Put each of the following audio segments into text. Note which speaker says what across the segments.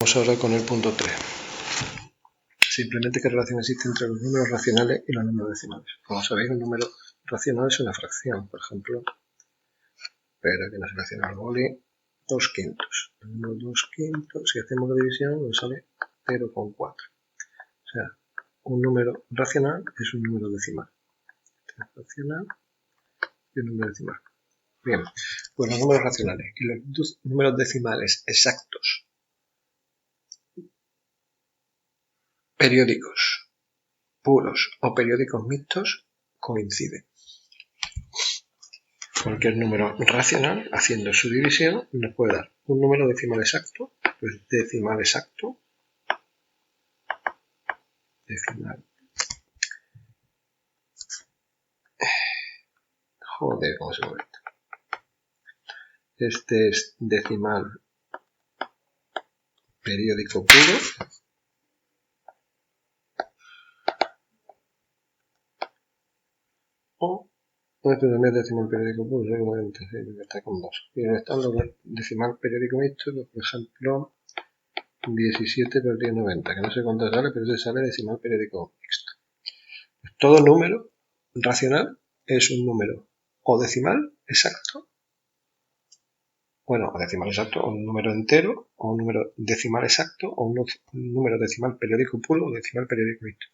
Speaker 1: Vamos ahora con el punto 3. Simplemente qué relación existe entre los números racionales y los números decimales. Como sabéis, un número racional es una fracción. Por ejemplo, espera que nos selecciona el boli, 2 quintos. El número 2 quintos, si hacemos la división, nos sale 0,4. O sea, un número racional es un número decimal. Racional y un número decimal. Bien, pues los números racionales y los números decimales exactos, periódicos, puros o periódicos mixtos coinciden. Cualquier número racional, haciendo su división, nos puede dar un número decimal exacto, pues decimal exacto, decimal. Joder, ¿cómo se mueve esto? Este es decimal periódico puro. O este también es decimal periódico puro, seguramente, sí, está con 2. Y están los decimal periódico mixto, pues, por ejemplo, 17 partido 90, que no sé cuánto sale, pero se sale decimal periódico mixto. Pues todo número racional es un número o decimal exacto, bueno, o decimal exacto, o un número entero, o un número decimal exacto, o un número decimal periódico puro, o decimal periódico mixto.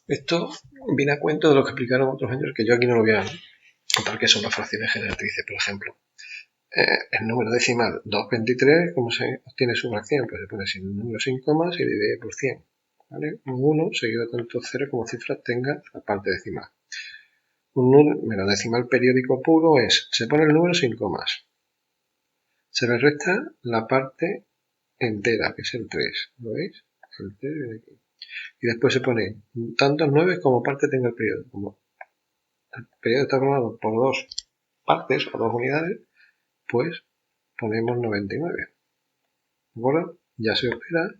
Speaker 1: Esto viene a cuento de lo que explicaron otros años, que yo aquí no lo voy a contar, que son las fracciones generatrices. Por ejemplo, el número decimal 223, ¿cómo se obtiene su fracción? Pues se pone sin un número sin comas y divide por 100. ¿Vale? Un 1 seguido de tantos ceros como cifras tenga la parte decimal. Un número decimal periódico puro es, se pone el número sin comas, se le resta la parte entera, que es el 3, ¿lo veis? El 3 viene aquí. Y después se pone tantos 9 como parte tenga el periodo. Como el periodo está formado por dos partes o dos unidades, pues ponemos 99. ¿De acuerdo? Ya se opera,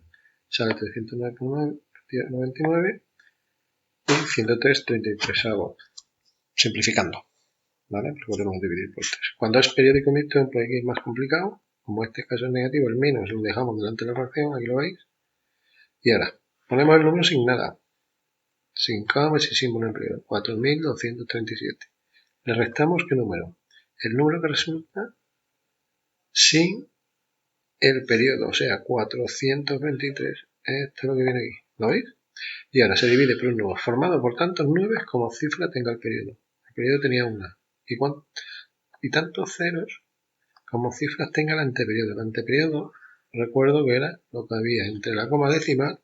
Speaker 1: sale 309,99 y 103,33. Simplificando, ¿vale? Porque podemos dividir por 3. Cuando es periódico mixto, pues aquí es más complicado. Como este caso es negativo, el menos lo dejamos delante de la fracción, aquí lo veis. Y ahora, ponemos el número sin nada, sin comas y símbolo en periodo, 4237. Le restamos ¿qué número? El número que resulta sin el periodo, o sea, 423. Esto es lo que viene aquí, ¿lo veis? Y ahora se divide por un número formado por tantos 9 como cifra tenga el periodo. El periodo tenía una. Y tantos ceros como cifras tenga el anteperiodo. El anteperiodo, recuerdo que era lo que había entre la coma decimal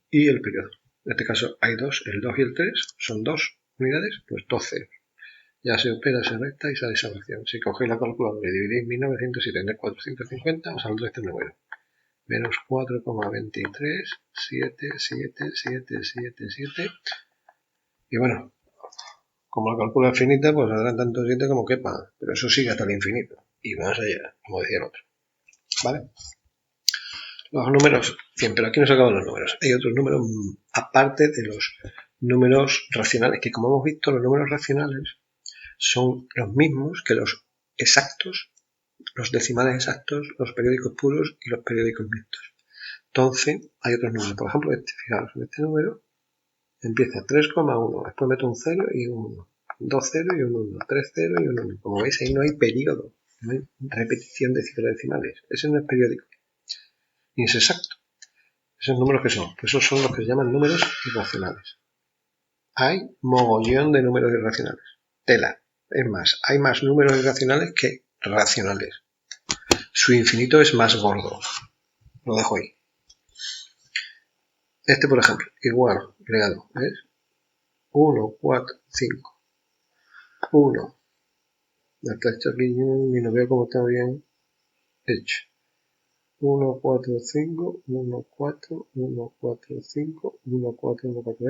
Speaker 1: y el periodo. En este caso hay dos, el 2 y el 3, son dos unidades, pues 2 ceros. Ya se opera, se resta y sale esa fracción. Si cogéis la calculadora y dividís 1907 entre 450, os saldrá este número. Menos 4,23777777. Y bueno, como la calcula es finita, pues saldrán tanto 7 como quepa. Pero eso sigue hasta el infinito. Y más allá, como decía el otro. ¿Vale? Los números, bien, pero aquí no se acaban los números. Hay otros números aparte de los números racionales, que como hemos visto, los números racionales son los mismos que los exactos, los decimales exactos, los periódicos puros y los periódicos mixtos. Entonces, hay otros números. Por ejemplo, fijaros, en este número empieza 3,1, después meto un 0 y un 1, 2 0 y un 1, 3 0 y un 1. Como veis, ahí no hay periodo, no hay repetición de cifras decimales. Ese no es periódico. Ni es exacto. ¿Esos números qué son? Pues esos son los que se llaman números irracionales. Hay mogollón de números irracionales. Tela. Es más, hay más números irracionales que racionales. Su infinito es más gordo. Lo dejo ahí. Este, por ejemplo, igual, agregado, ¿ves? 1, 4, 5. 1. Hasta hecho aquí y no veo cómo está bien hecho. 1, 4, 5, 1, 4, 1, 4, 5, 1, 4, 1, 4,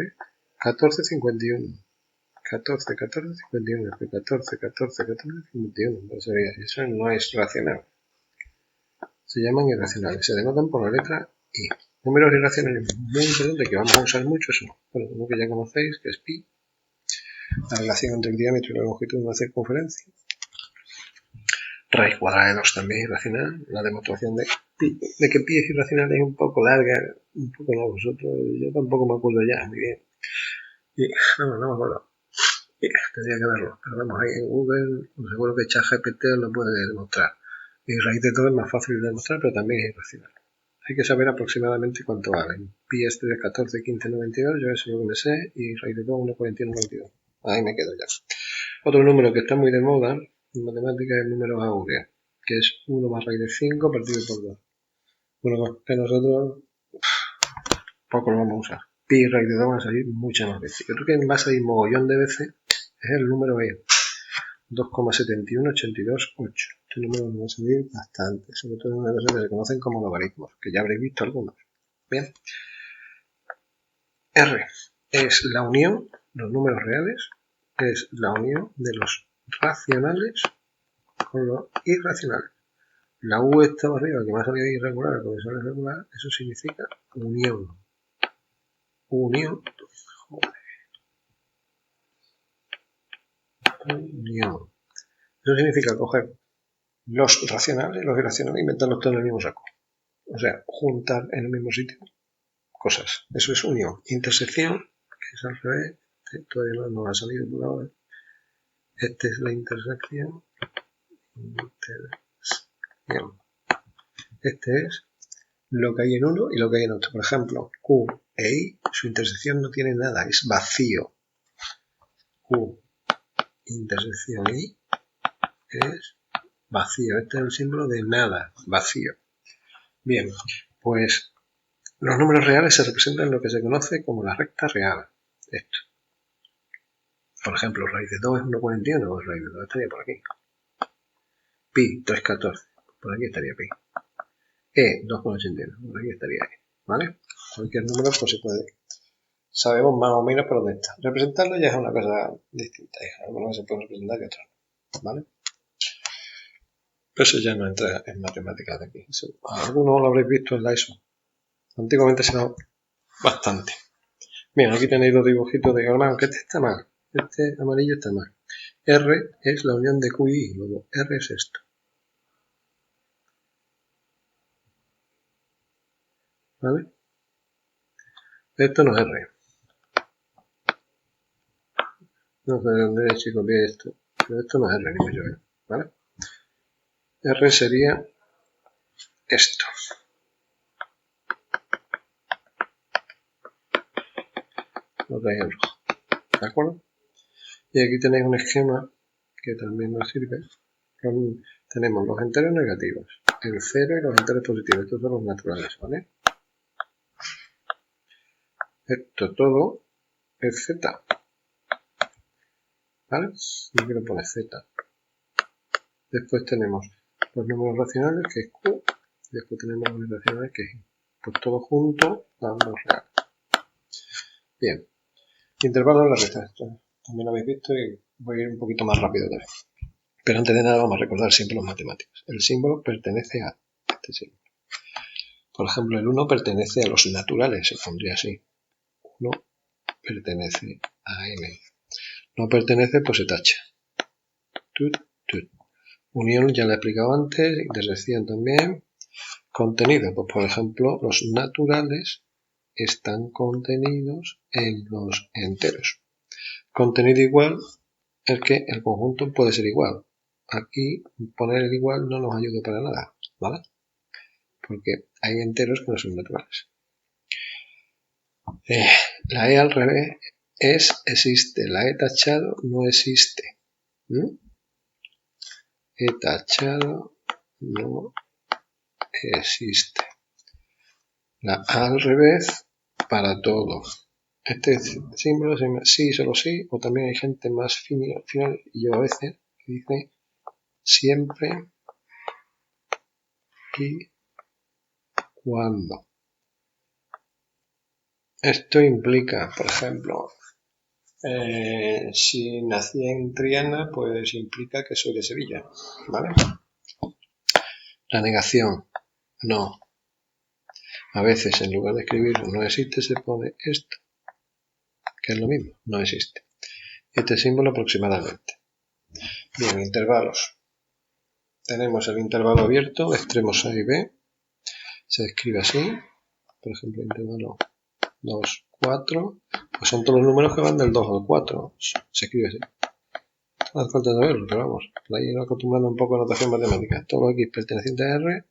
Speaker 1: 14, 51. 14, 14, 51, 14, 14, 14, 51. Eso no es racional. Se llaman irracionales. Se denotan por la letra I. Números irracionales muy importantes que vamos a usar mucho son, bueno, uno que ya conocéis, que es pi. La relación entre el diámetro y la longitud de una circunferencia. Raíz cuadrada de 2 también irracional. La demostración de de que pi es irracional es un poco larga, un poco no, vosotros, yo tampoco me acuerdo ya muy bien. Y, no me acuerdo. Tendría que verlo, pero vamos, ahí en Google, seguro que ChatGPT lo puede demostrar. Y raíz de todo es más fácil de demostrar, pero también es irracional. Hay que saber aproximadamente cuánto vale. Pi es de 14, 15, 92, yo eso es lo que me sé, y raíz de todo 1,41, 92. Ahí me quedo ya. Otro número que está muy de moda en matemáticas es el número áureo, que es 1 más raíz de 5 partido por 2. Bueno, que nosotros poco lo vamos a usar. Pi y raíz de 2 van a salir muchas más veces. Yo creo que va a salir mogollón de veces es el número E. 2,71828. Este número nos va a salir bastante, sobre todo en una cosa que se conocen como logaritmos, que ya habréis visto algunos. Bien. R es la unión, los números reales, es la unión de los racionales con los irracionales. La U estaba arriba, que me ha salido irregular, porque sale regular, eso significa unión. Unión. Joder. Unión. Eso significa coger los racionales, los irracionales, inventarlos todos en el mismo saco. O sea, juntar en el mismo sitio cosas. Eso es unión. Intersección, que es al revés, todavía no nos ha salido por ahora. Esta es la intersección. Este es lo que hay en uno y lo que hay en otro. Por ejemplo, Q e I, su intersección no tiene nada, es vacío. Q, intersección I, es vacío. Este es el símbolo de nada, vacío. Bien, pues los números reales se representan en lo que se conoce como la recta real. Esto. Por ejemplo, raíz de 2 es 1,41, pues raíz de 2 estaría por aquí. Pi, 3,14, por aquí estaría pi. E, 2,81, por aquí estaría E, ¿vale? Cualquier número pues se puede. Sabemos más o menos por dónde está. Representarlo ya es una cosa distinta. Algunos se pueden representar que otros no, ¿vale? Pero eso ya no entra en matemáticas de aquí. Algunos lo habréis visto en la ESO. Antiguamente se daba bastante. Bien, aquí tenéis los dibujitos de Galván, aunque este está mal. Este amarillo está mal. R es la unión de Q y I, luego R es esto. ¿Vale? Esto no es R. No sé de dónde si copié esto. Pero esto no es R, ni mucho menos. ¿Vale? R sería esto. Lo que hay en rojo. ¿De acuerdo? Y aquí tenéis un esquema que también nos sirve. Tenemos los enteros negativos, el 0 y los enteros positivos. Estos son los naturales, ¿vale? Esto todo es Z. ¿Vale? Yo quiero poner Z. Después tenemos los números racionales, que es Q. Después tenemos los irracionales, que es I. Pues todo junto dando real. Bien. Intervalo en la recta. Esto también lo habéis visto y voy a ir un poquito más rápido también. Pero antes de nada vamos a recordar siempre los matemáticos. El símbolo pertenece a este símbolo. Por ejemplo, el 1 pertenece a los naturales, se pondría así. 1 pertenece a M. No pertenece, pues se tacha. Unión ya la he explicado antes, intersección también. Contenido, pues por ejemplo, los naturales están contenidos en los enteros. Contenido igual es que el conjunto puede ser igual. Aquí poner el igual no nos ayuda para nada, ¿vale? Porque hay enteros que no son naturales. La E al revés existe. La E tachado no existe. E tachado no existe. La A al revés para todo. Este símbolo se llama sí, solo sí, o también hay gente más final, y yo a veces, que dice siempre y cuando. Esto implica, por ejemplo, si nací en Triana, pues implica que soy de Sevilla, ¿vale? La negación, no. A veces en lugar de escribir no existe se pone esto, que es lo mismo, no existe. Este símbolo aproximadamente. Bien, intervalos. Tenemos el intervalo abierto, extremos A y B. se escribe así, por ejemplo, intervalo 2, 4, pues son todos los números que van del 2 al 4, se escribe así. No hace falta saberlo, pero vamos, por ahí acostumbrando un poco a notación matemática. Todo lo x perteneciente a R,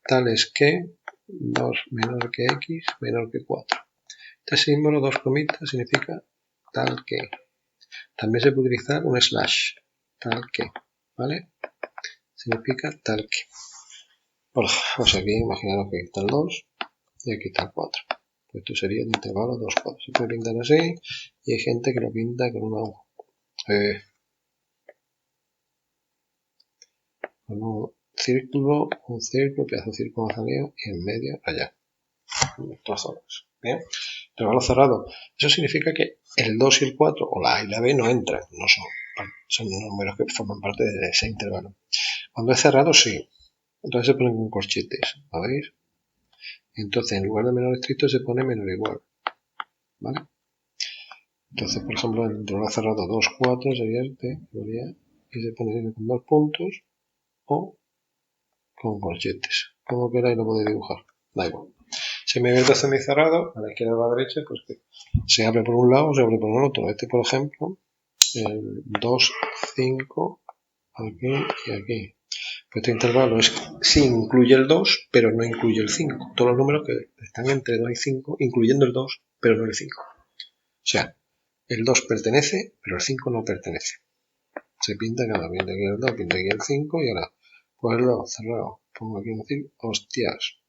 Speaker 1: tales que 2 menor que x menor que 4. Este símbolo, dos comitas, significa tal que. También se puede utilizar un slash, tal que, ¿vale? Significa tal que. Pues aquí imaginaros que aquí está el 2 y aquí está el 4. Pues esto sería el intervalo 2, 4. Se puede pintar así y hay gente que lo pinta con una con un círculo, pedazo de círculo salido y en medio rayado. Bien, intervalo cerrado. Eso significa que el 2 y el 4 o la A y la B no entran, no son números que forman parte de ese intervalo. Cuando es cerrado, sí. Entonces se ponen con corchetes, ¿lo veis? Entonces en lugar de menor estricto se pone menor igual, ¿vale? Entonces, por ejemplo, en el intervalo cerrado 2, 4 sería este, y se pone con 2 puntos o con corchetes. Como queráis lo podéis dibujar, da igual. Semiabierto semicerrado, a la izquierda o a la derecha, pues que se abre por un lado o se abre por el otro. Este, por ejemplo, el 2, 5, aquí y aquí. Pues este intervalo sí incluye el 2, pero no incluye el 5. Todos los números que están entre 2 y 5, incluyendo el 2, pero no el 5. O sea, el 2 pertenece, pero el 5 no pertenece. Se pinta cada pinta aquí el 2, pinta aquí el 5 y ahora, pues el 2 cerrado. Pongo aquí un decir, hostias.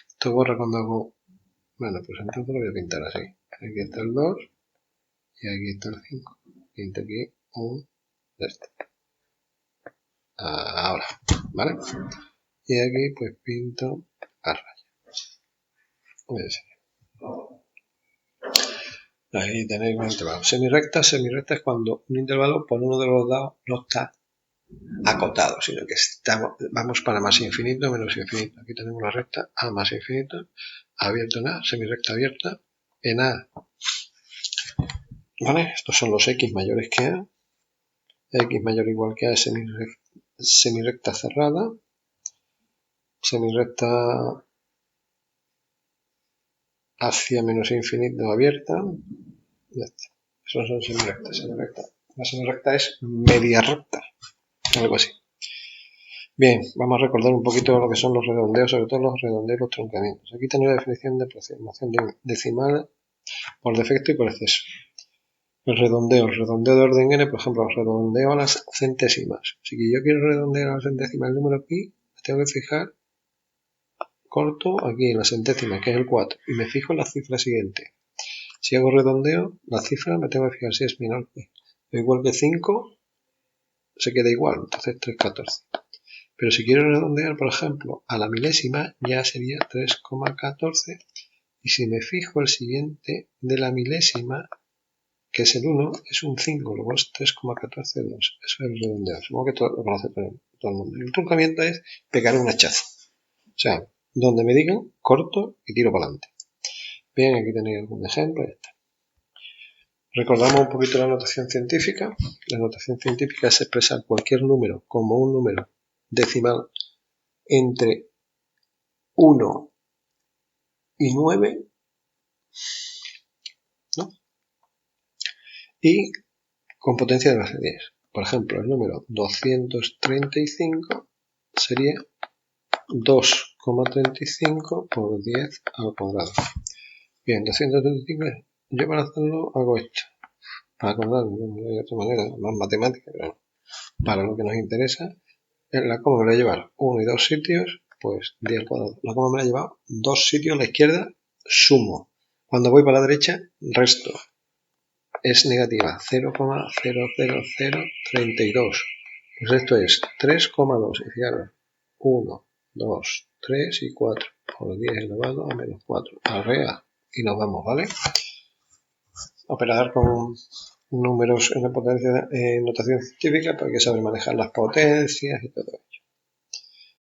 Speaker 1: Esto borra cuando hago. Bueno, pues entonces lo voy a pintar así. Aquí está el 2 y aquí está el 5. Pinto aquí un de este. Ahora, ¿vale? Y aquí pues pinto a raya. Ahí tenéis un intervalo. Semirrecta es cuando un intervalo por uno de los lados no está acotado, sino que vamos para más infinito, menos infinito. Aquí tenemos la recta A más infinito, abierto en A, semirrecta abierta en A. ¿Vale? Estos son los X mayores que A. X mayor o igual que A es semirrecta cerrada. Semirrecta hacia menos infinito abierta. Ya está. Esos son semirrectas. La semirrecta es media recta. Algo así. Bien, vamos a recordar un poquito lo que son los redondeos, sobre todo los redondeos y los truncamientos. Aquí tenéis la definición de aproximación decimal por defecto y por exceso. El redondeo de orden n, por ejemplo, redondeo a las centésimas. Si yo quiero redondear a las centésimas el número pi, me tengo que fijar corto aquí en la centésima, que es el 4, y me fijo en la cifra siguiente. Si hago redondeo, la cifra me tengo que fijar si es menor que o igual que 5, se queda igual, entonces 3,14. Pero si quiero redondear, por ejemplo, a la milésima, ya sería 3,14. Y si me fijo el siguiente de la milésima, que es el 1, es un 5, luego es 3,142. Eso es el redondeo. Supongo que lo conoce todo el mundo. Y el truncamiento es pegar un hachazo. O sea, donde me digan, corto y tiro para adelante. Bien, aquí tenéis algún ejemplo. Ya está. Recordamos un poquito la notación científica. La notación científica es expresar cualquier número como un número decimal entre 1 y 9, ¿no? Y con potencia de base 10. Por ejemplo, el número 235 sería 2,35 por 10 al cuadrado. Bien, 235, yo para hacerlo hago esto. Para acordarme, de otra manera, más matemática, pero para lo que nos interesa, la coma me la voy a llevar 1 y 2 sitios, pues 10 al cuadrado. La coma me la he llevado 2 sitios a la izquierda, sumo. Cuando voy para la derecha, resto. Es negativa, 0,00032. Pues esto es 3,2. Y fijaros, 1, 2, 3 y 4. Por 10 elevado a menos 4. Arrea. Y nos vamos, ¿vale? Operar con números en la potencia, en notación científica, para que saber manejar las potencias y todo.